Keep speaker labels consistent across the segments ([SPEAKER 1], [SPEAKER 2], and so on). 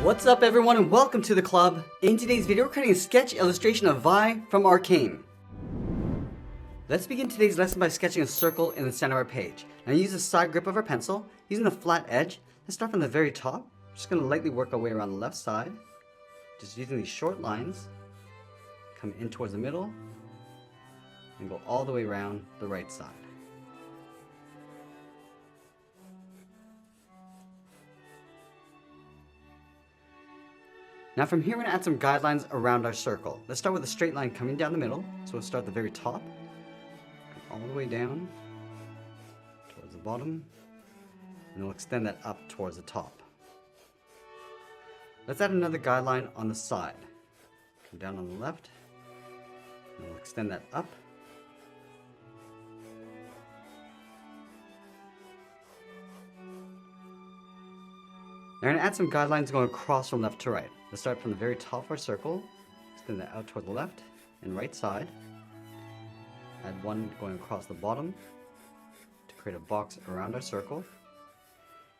[SPEAKER 1] What's up everyone and welcome to the club. In today's video we're creating a sketch illustration of Vi from Arcane. Let's begin today's lesson by sketching a circle in the center of our page. Now use the side grip of our pencil, using the flat edge. Let's start from the very top. We're just going to lightly work our way around the left side. Just using these short lines. Come in towards the middle and go all the way around the right side. Now from here we're going to add some guidelines around our circle. Let's start with a straight line coming down the middle. So we'll start at the very top, come all the way down towards the bottom, and we'll extend that up towards the top. Let's add another guideline on the side. Come down on the left, and we'll extend that up. Now we're going to add some guidelines going across from left to right. Let's start from the very top of our circle, extend that out toward the left and right side. Add one going across the bottom to create a box around our circle.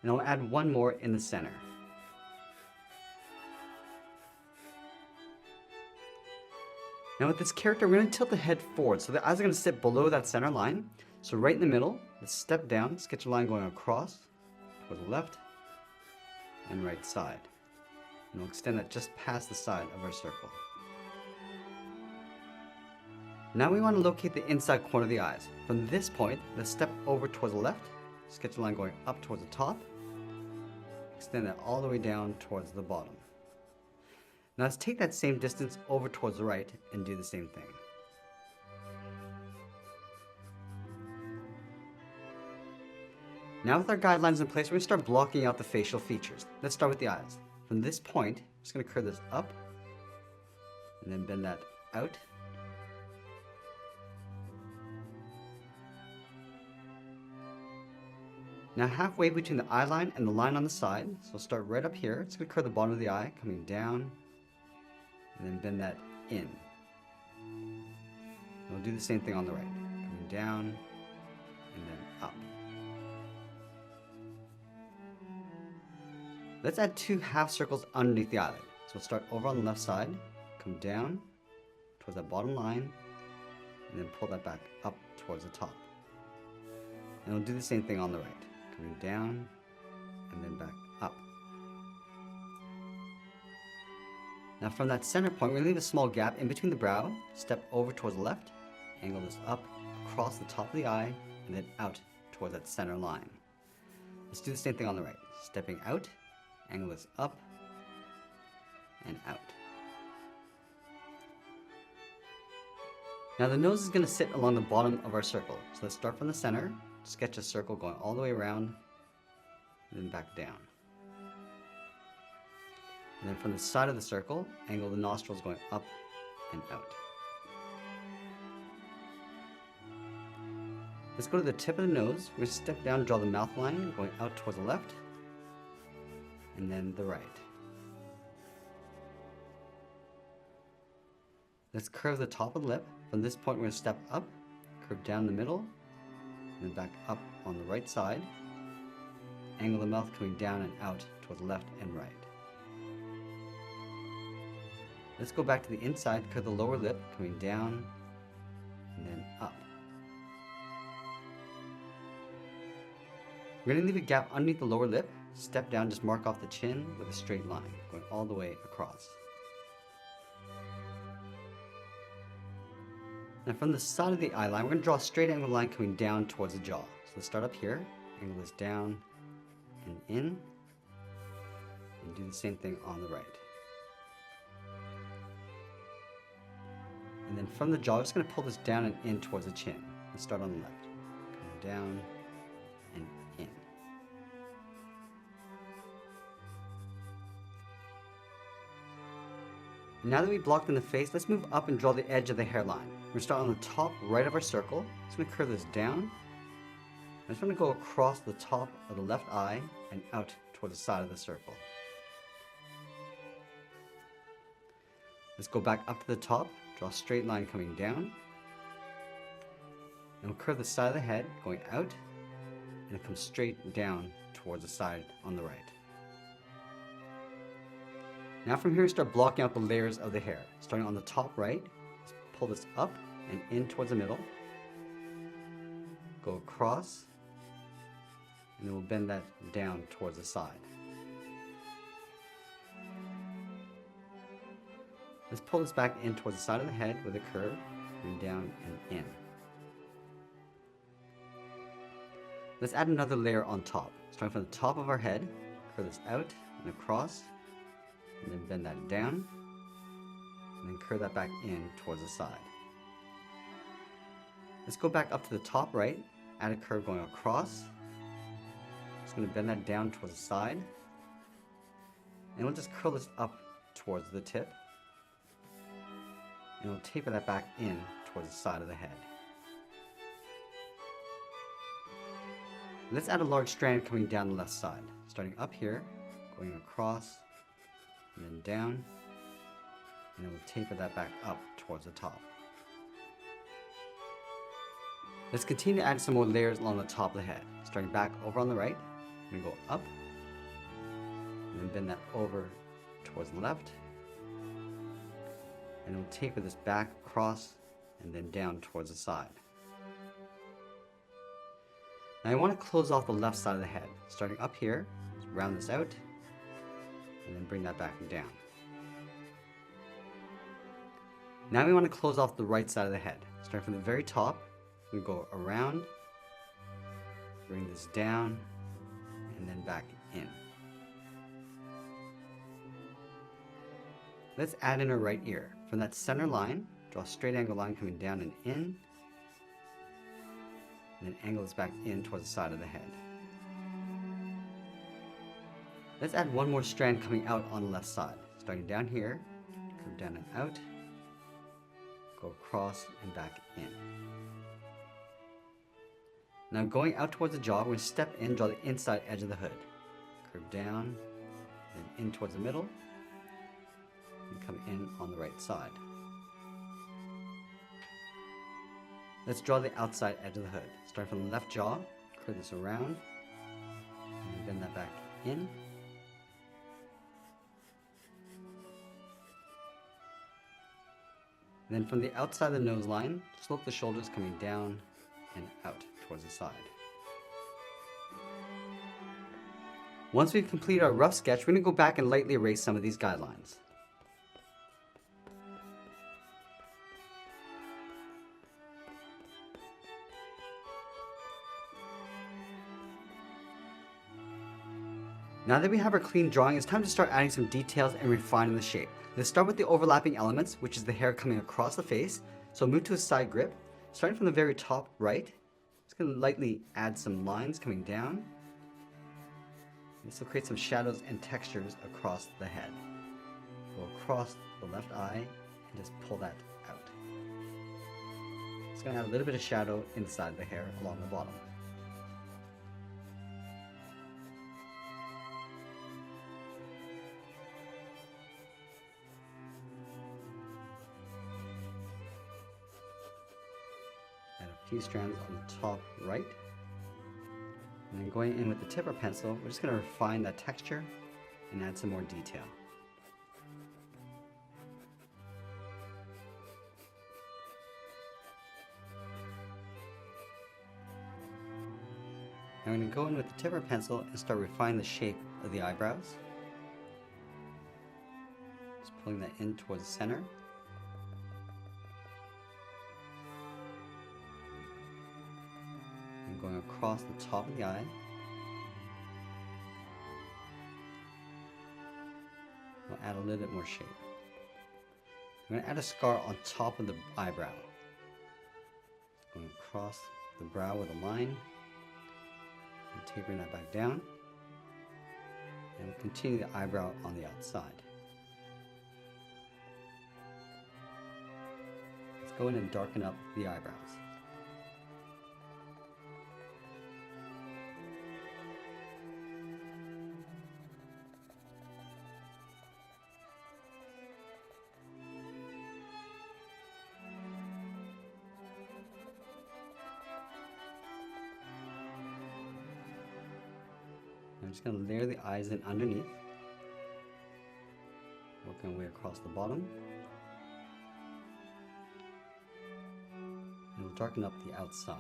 [SPEAKER 1] And I'll add one more in the center. Now with this character, we're going to tilt the head forward, so the eyes are going to sit below that center line. So right in the middle, let's step down, sketch a line going across toward the left and right side. And we'll extend that just past the side of our circle. Now we want to locate the inside corner of the eyes. From this point, let's step over towards the left, sketch a line going up towards the top, extend that all the way down towards the bottom. Now let's take that same distance over towards the right and do the same thing. Now with our guidelines in place, we're going to start blocking out the facial features. Let's start with the eyes. From this point, I'm just going to curve this up and then bend that out. Now halfway between the eye line and the line on the side, so we'll start right up here. It's going to curve the bottom of the eye, coming down, and then bend that in. And we'll do the same thing on the right, coming down and then up. Let's add two half circles underneath the eyelid. So we'll start over on the left side, come down towards that bottom line, and then pull that back up towards the top. And we'll do the same thing on the right, coming down and then back up. Now from that center point, we're going to leave a small gap in between the brow, step over towards the left, angle this up across the top of the eye, and then out towards that center line. Let's do the same thing on the right, stepping out, angle this up and out. Now the nose is going to sit along the bottom of our circle. So let's start from the center, sketch a circle going all the way around, and then back down. And then from the side of the circle, angle the nostrils going up and out. Let's go to the tip of the nose. We're going to step down, draw the mouth line going out towards the left, and then the right. Let's curve the top of the lip. From this point, we're going to step up, curve down the middle, and then back up on the right side. Angle the mouth coming down and out towards the left and right. Let's go back to the inside, curve the lower lip coming down and then up. We're going to leave a gap underneath the lower lip. Step down, just mark off the chin with a straight line, going all the way across. Now from the side of the eye line, we're going to draw a straight angle line coming down towards the jaw. So let's start up here, angle this down and in, and do the same thing on the right. And then from the jaw, we're just going to pull this down and in towards the chin. Let's start on the left, coming down and in. Now that we've blocked in the face, let's move up and draw the edge of the hairline. We're going to start on the top right of our circle. Just going to curve this down. I'm just going to go across the top of the left eye and out toward the side of the circle. Let's go back up to the top, draw a straight line coming down. And we'll curve the side of the head going out, and it comes straight down towards the side on the right. Now from here, start blocking out the layers of the hair. Starting on the top right, let's pull this up and in towards the middle. Go across, and then we'll bend that down towards the side. Let's pull this back in towards the side of the head with a curve, and down and in. Let's add another layer on top. Starting from the top of our head, curve this out and across, and then bend that down, and then curve that back in towards the side. Let's go back up to the top right, add a curve going across. Just going to bend that down towards the side, and we'll just curl this up towards the tip, and we'll taper that back in towards the side of the head. Let's add a large strand coming down the left side, starting up here, going across, and then down, and then we'll taper that back up towards the top. Let's continue to add some more layers along the top of the head, starting back over on the right, and go up, and then bend that over towards the left, and we'll taper this back across and then down towards the side. Now I want to close off the left side of the head, starting up here, round this out, and then bring that back down. Now we want to close off the right side of the head, starting from the very top, we go around, bring this down, and then back in. Let's add in our right ear. From that center line, draw a straight angle line coming down and in, and then angle this back in towards the side of the head. Let's add one more strand coming out on the left side. Starting down here, curve down and out, go across and back in. Now going out towards the jaw, we're going to step in, draw the inside edge of the hood. Curve down, and in towards the middle, and come in on the right side. Let's draw the outside edge of the hood. Starting from the left jaw, curve this around, and bend that back in. Then from the outside of the nose line, slope the shoulders coming down and out towards the side. Once we've completed our rough sketch, we're going to go back and lightly erase some of these guidelines. Now that we have our clean drawing, it's time to start adding some details and refining the shape. Let's start with the overlapping elements, which is the hair coming across the face. So move to a side grip, starting from the very top right. Just going to lightly add some lines coming down. This will create some shadows and textures across the head. Go across the left eye and just pull that out. It's going to add a little bit of shadow inside the hair along the bottom. Add a few strands on the top right. And then going in with the tip of our pencil, we're just going to refine that texture and add some more detail. Now I'm going to go in with the tip of our pencil and start refining the shape of the eyebrows. Just pulling that in towards the center. And going across the top of the eye. We'll add a little bit more shape. I'm going to add a scar on top of the eyebrow. Going across the brow with a line. And tapering that back down. And we'll continue the eyebrow on the outside. Let's go in and darken up the eyebrows. I'm just going to layer the eyes in underneath. Working our way across the bottom. And we'll darken up the outside.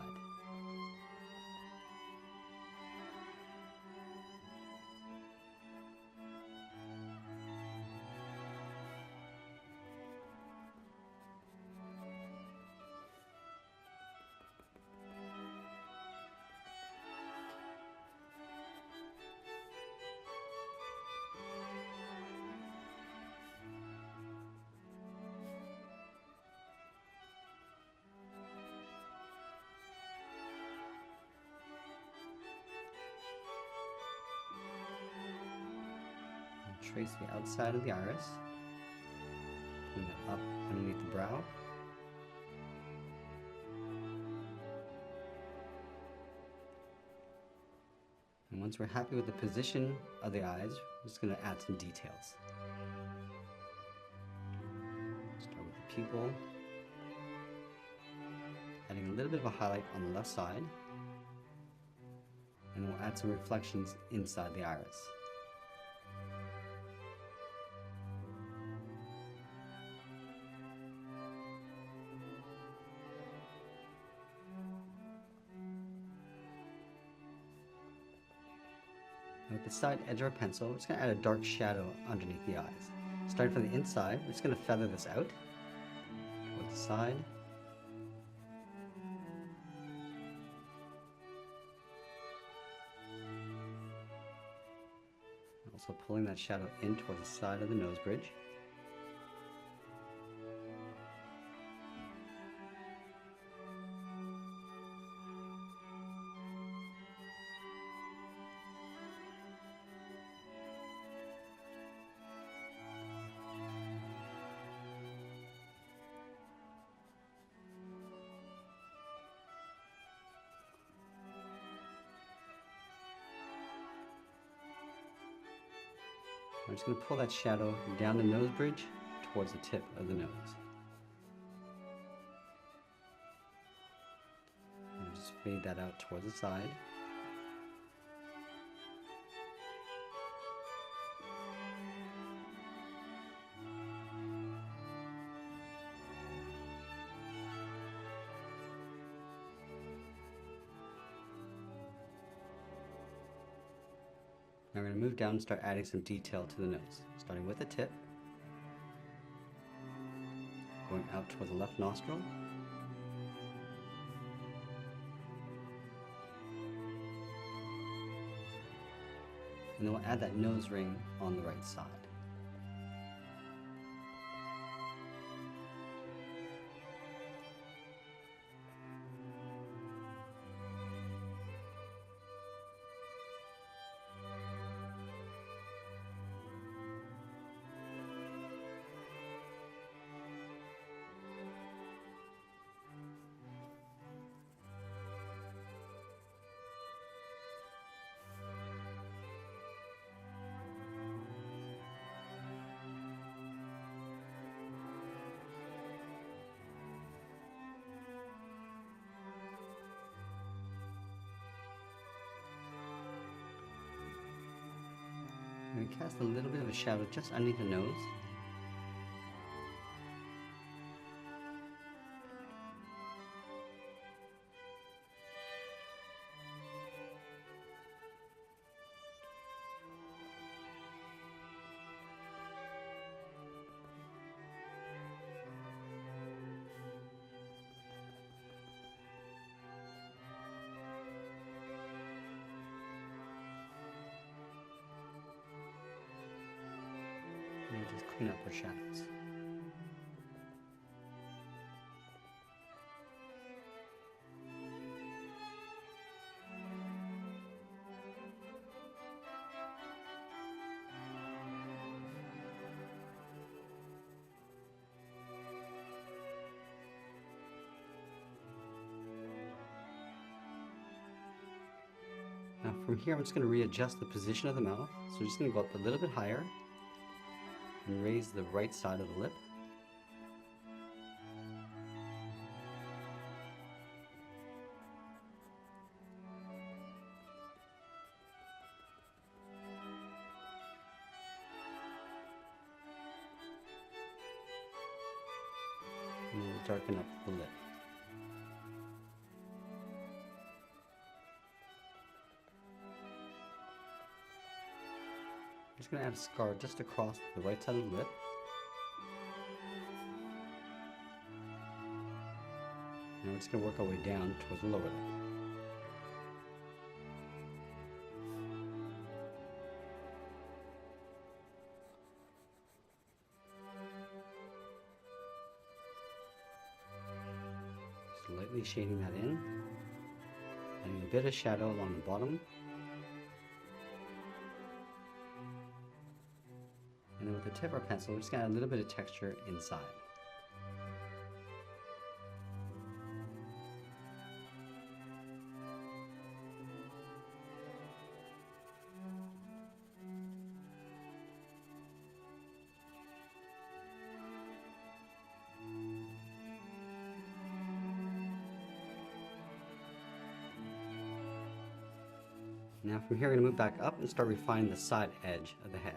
[SPEAKER 1] Trace the outside of the iris, putting it up underneath the brow. And once we're happy with the position of the eyes, we're just going to add some details. Start with the pupil, adding a little bit of a highlight on the left side, and we'll add some reflections inside the iris. With the side edge of our pencil, we're just going to add a dark shadow underneath the eyes. Starting from the inside, we're just going to feather this out with the side. Also pulling that shadow in towards the side of the nose bridge. I'm just going to pull that shadow down the nose bridge towards the tip of the nose. And just fade that out towards the side. Now we're going to move down and start adding some detail to the nose, starting with the tip, going out toward the left nostril, and then we'll add that nose ring on the right side. I'm going to cast a little bit of a shadow just underneath the nose. And just clean up our shadows. Now from here I'm just going to readjust the position of the mouth. So I'm just going to go up a little bit higher and raise the right side of the lip. And then darken up the lip. I'm just going to add a scar just across the right side of the lip. And we're just going to work our way down towards the lower lip. Just lightly shading that in. Adding a bit of shadow along the bottom. And then with the tip of our pencil, we're just going to add a little bit of texture inside. Now from here, we're going to move back up and start refining the side edge of the head.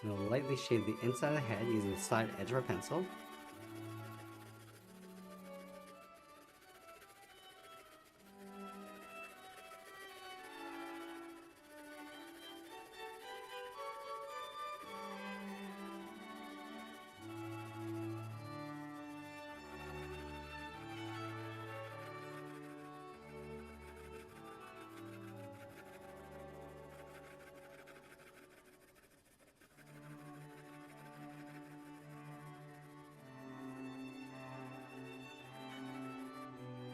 [SPEAKER 1] And we'll lightly shade the inside of the head using the side edge of our pencil.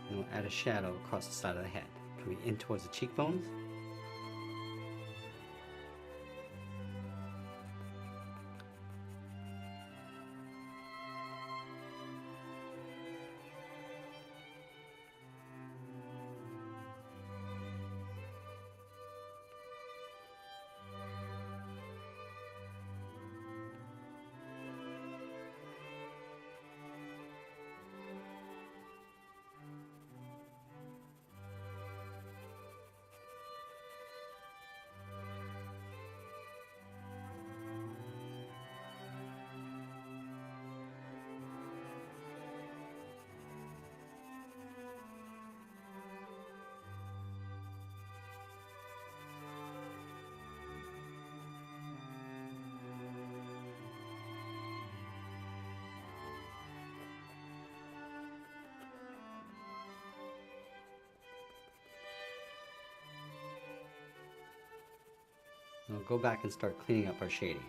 [SPEAKER 1] And we'll add a shadow across the side of the head, coming in towards the cheekbones. And we'll go back and start cleaning up our shading.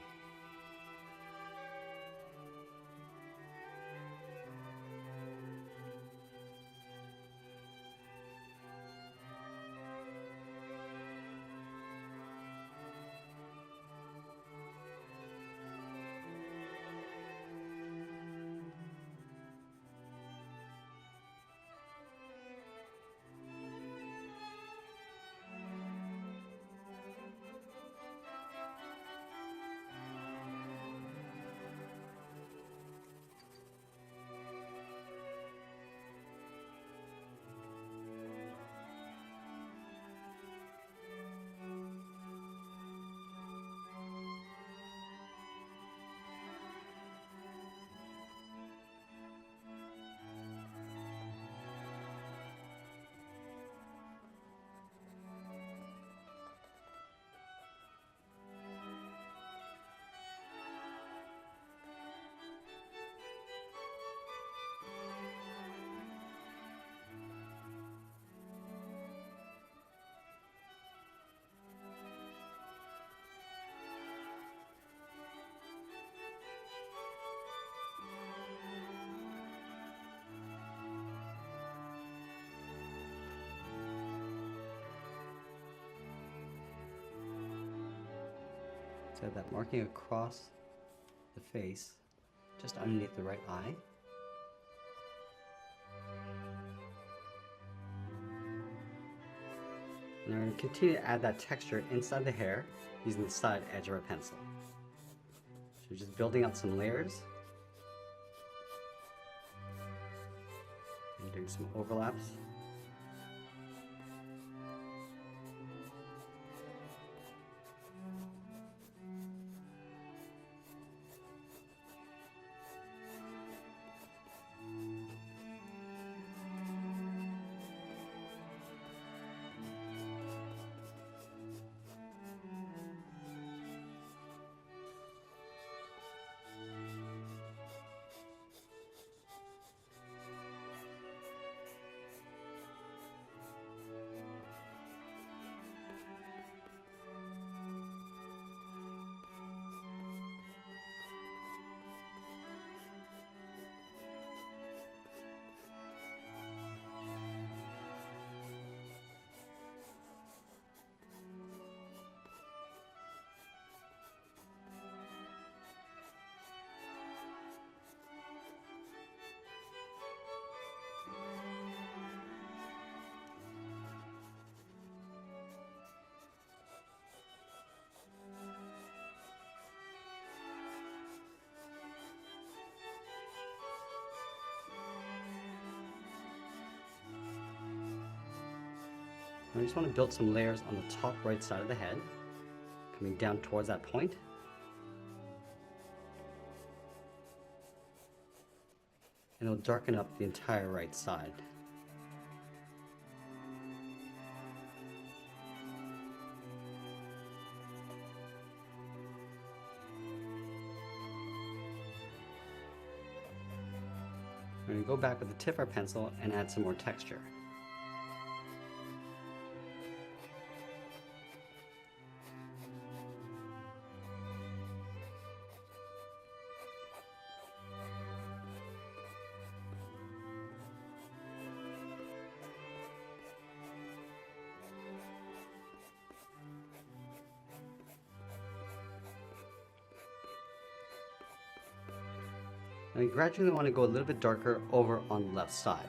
[SPEAKER 1] So that marking across the face, just underneath the right eye. And we're going to continue to add that texture inside the hair using the side edge of our pencil. So we're just building out some layers and doing some overlaps. I just want to build some layers on the top right side of the head, coming down towards that point. And it'll darken up the entire right side. We're going to go back with the tip of our pencil and add some more texture. And we gradually want to go a little bit darker over on the left side.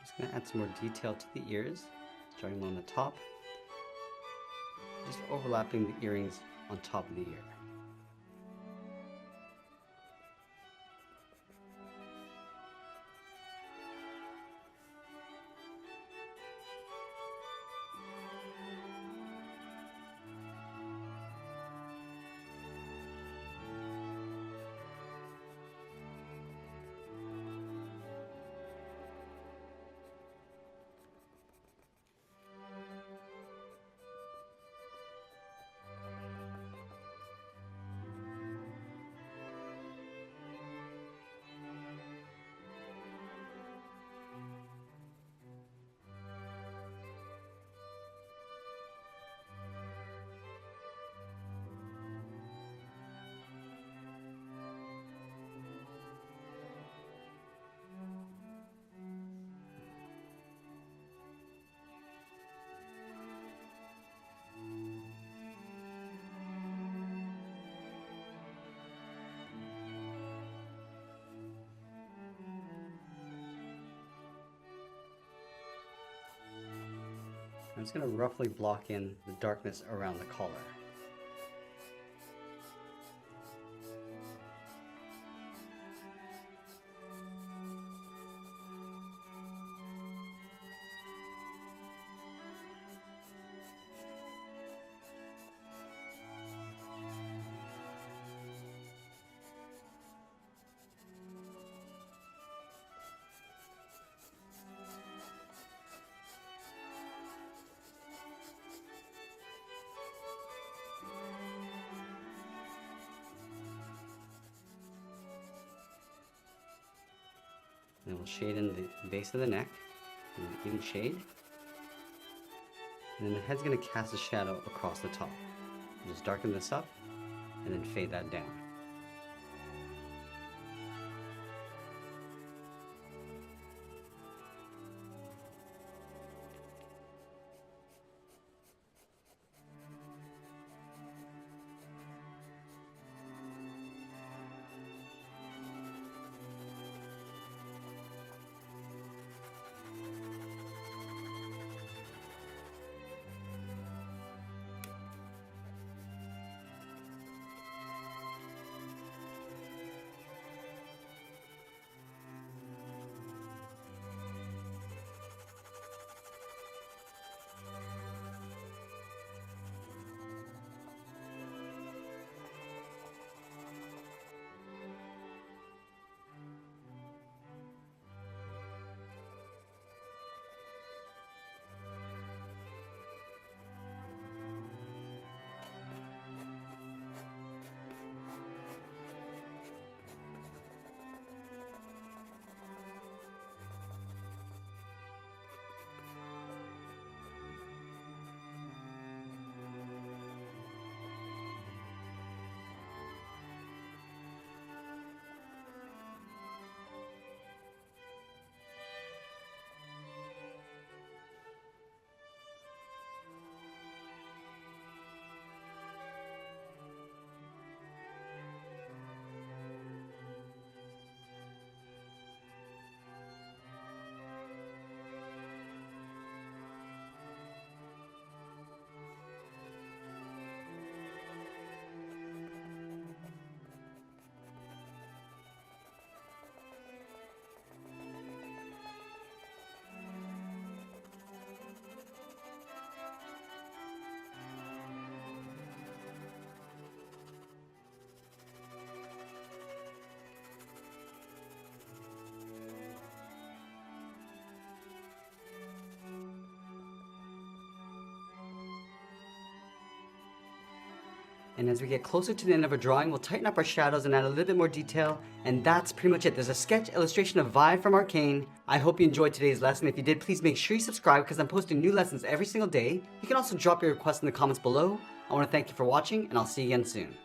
[SPEAKER 1] Just going to add some more detail to the ears, starting along the top, just overlapping the earrings on top of the ear. I'm just going to roughly block in the darkness around the collar. And we'll shade in the base of the neck, an even shade. And then the head's going to cast a shadow across the top. Just darken this up, and then fade that down. And as we get closer to the end of our drawing, we'll tighten up our shadows and add a little bit more detail. And that's pretty much it. There's a sketch illustration of Vi from Arcane. I hope you enjoyed today's lesson. If you did, please make sure you subscribe because I'm posting new lessons every single day. You can also drop your requests in the comments below. I want to thank you for watching, and I'll see you again soon.